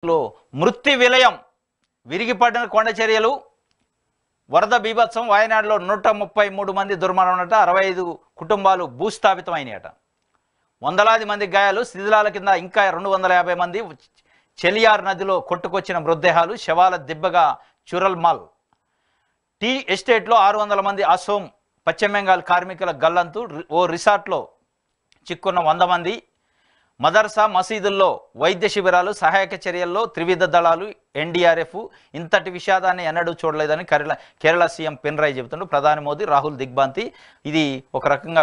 లో మృత్యు విలయం విరిగిపడిన కొండ చర్యలు వరద బీభత్సం వాయనాడులో 133 మంది దుర్మరణమట 65 కుటుంబాలు భూస్థాపితమైనయట వందలాది మంది గాయాలు శిథిలాల కింద ఇంకా 250 మంది చెలియార్ నదిలో కొట్టుకొచ్చిన మృతదేహాలు శవాల దిబ్బగా చురల్మల్ టీ ఎస్టేట్లో 600 మంది అసోం పశ్చిమ బెంగాల్ కార్మికుల గల్లంతు ఓ రిసార్ట్లో చిక్కున్న 100 మంది మదర్సా మసీదుల్లో వైద్య శిబిరాలు సహాయక చర్యల్లో త్రివిధ దళాలు ఎన్డీఆర్ఎఫ్ ఇంతటి విషాదాన్ని ఎన్నడూ చూడలేదని కేరళ సీఎం పినరాయి చెబుతుండు ప్రధాని మోదీ రాహుల్ దిగ్బాంతి ఇది ఒక రకంగా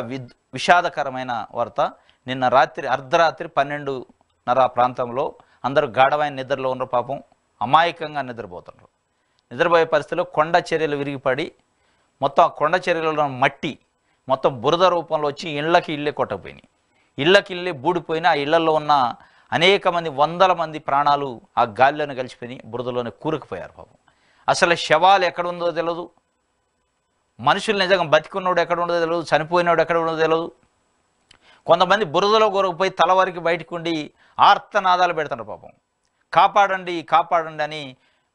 విషాదకరమైన వార్త నిన్న రాత్రి అర్ధరాత్రి 12:30 ప్రాంతంలో అందరూ గాఢమైన నిద్రలో ఉన్న పాపం అమాయకంగా నిద్రపోతున్నారు నిద్రపోయే పరిస్థితిలో కొండ చర్యలు విరిగిపడి మొత్తం ఆ కొండ చర్యలలో మట్టి మొత్తం బురద రూపంలో వచ్చి ఇళ్ళే కొట్టకపోయినాయి ఇళ్ళకిళ్ళే బూడిపోయిన ఆ ఇళ్లలో ఉన్న అనేక మంది వందల మంది ప్రాణాలు ఆ గాలిలోనే కలిసిపోయి బురదలోనే కూరుకుపోయారు పాపం అసలు శవాలు ఎక్కడ ఉందో తెలియదు మనుషులు నిజంగా బతికున్నోడు ఎక్కడ ఉండదో తెలియదు చనిపోయినోడు ఎక్కడ ఉండదో తెలియదు కొంతమంది బురదలో కొరకపోయి తల వరకు బయటకు ఉండి ఆర్తనాదాలు పెడుతున్నారు పాపం కాపాడండి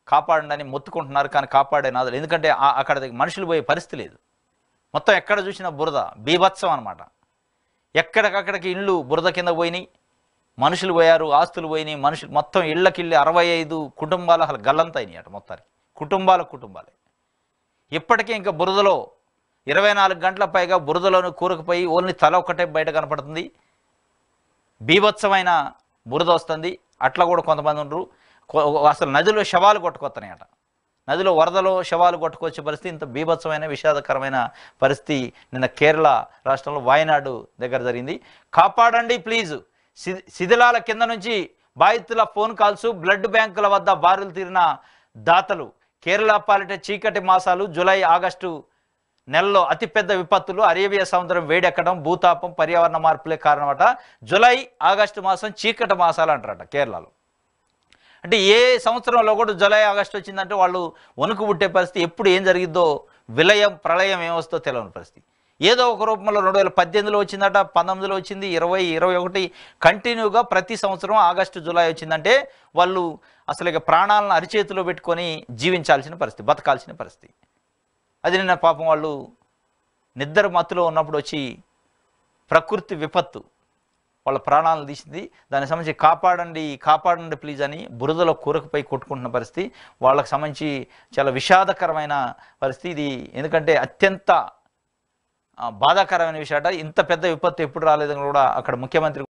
కాపాడండి అని మొత్తుకుంటున్నారు కానీ కాపాడే నాదాలు ఎందుకంటే అక్కడ మనుషులు పోయే పరిస్థితి లేదు మొత్తం ఎక్కడ చూసినా బురద బీభత్సం అనమాట ఎక్కడికక్కడికి ఇళ్ళు బురద కింద పోయినాయి మనుషులు పోయారు ఆస్తులు పోయినాయి మనుషులు మొత్తం ఇళ్ళకిళ్ళి 65 కుటుంబాలు అసలు గల్లంత అయినాయి అట మొత్తానికి కుటుంబాలే ఇప్పటికీ ఇంకా బురదలో 24 గంటల పైగా బురదలోనే కూరకపోయి ఓన్లీ తల ఒక్కటే బయట కనపడుతుంది బీభత్సమైన బురద వస్తుంది అట్లా కూడా కొంతమంది ఉండరు అసలు నదిలో శవాలు కొట్టుకొస్తున్నాయి అట నదిలో వరదలో శవాలు కొట్టుకొచ్చే పరిస్థితి ఇంత బీభత్సమైన విషాదకరమైన పరిస్థితి నిన్న కేరళ రాష్ట్రంలో వాయనాడు దగ్గర జరిగింది కాపాడండి ప్లీజ్ శిథిలాల కింద నుంచి బాధితుల ఫోన్ కాల్స్ బ్లడ్ బ్యాంకుల వద్ద బారులు తీరిన దాతలు కేరళ పాలిట చీకటి మాసాలు జూలై ఆగస్టు నెలలో అతిపెద్ద విపత్తులు అరేబియా సముద్రం వేడెక్కడం భూతాపం పర్యావరణ మార్పులే కారణమట జూలై ఆగస్టు మాసం చీకటి మాసాలు అంటారట కేరళలో అంటే ఏ సంవత్సరంలో కూడా జూలై ఆగస్టు వచ్చిందంటే వాళ్ళు వణుకు పుట్టే పరిస్థితి ఎప్పుడు ఏం జరిగిద్దో విలయం ప్రళయం ఏమొస్తుందో తెలియని పరిస్థితి ఏదో ఒక రూపంలో 2018లో వచ్చిందట 19లో వచ్చింది 20, 21 కంటిన్యూగా ప్రతి సంవత్సరం ఆగస్టు జూలై వచ్చిందంటే వాళ్ళు అసలు ఇక ప్రాణాలను అరిచేతిలో పెట్టుకొని జీవించాల్సిన పరిస్థితి బతకాల్సిన పరిస్థితి అది నిన్న పాపం వాళ్ళు నిద్ర మత్తులో ఉన్నప్పుడు వచ్చి ప్రకృతి విపత్తు వాళ్ళ ప్రాణాలను తీసింది దానికి సంబంధించి కాపాడండి ప్లీజ్ అని బురదలో కూరకుపై కొట్టుకుంటున్న పరిస్థితి వాళ్ళకి సంబంధించి చాలా విషాదకరమైన పరిస్థితి ఇది ఎందుకంటే అత్యంత బాధాకరమైన విషయం ఇంత పెద్ద విపత్తు ఎప్పుడు రాలేదని కూడా అక్కడ ముఖ్యమంత్రి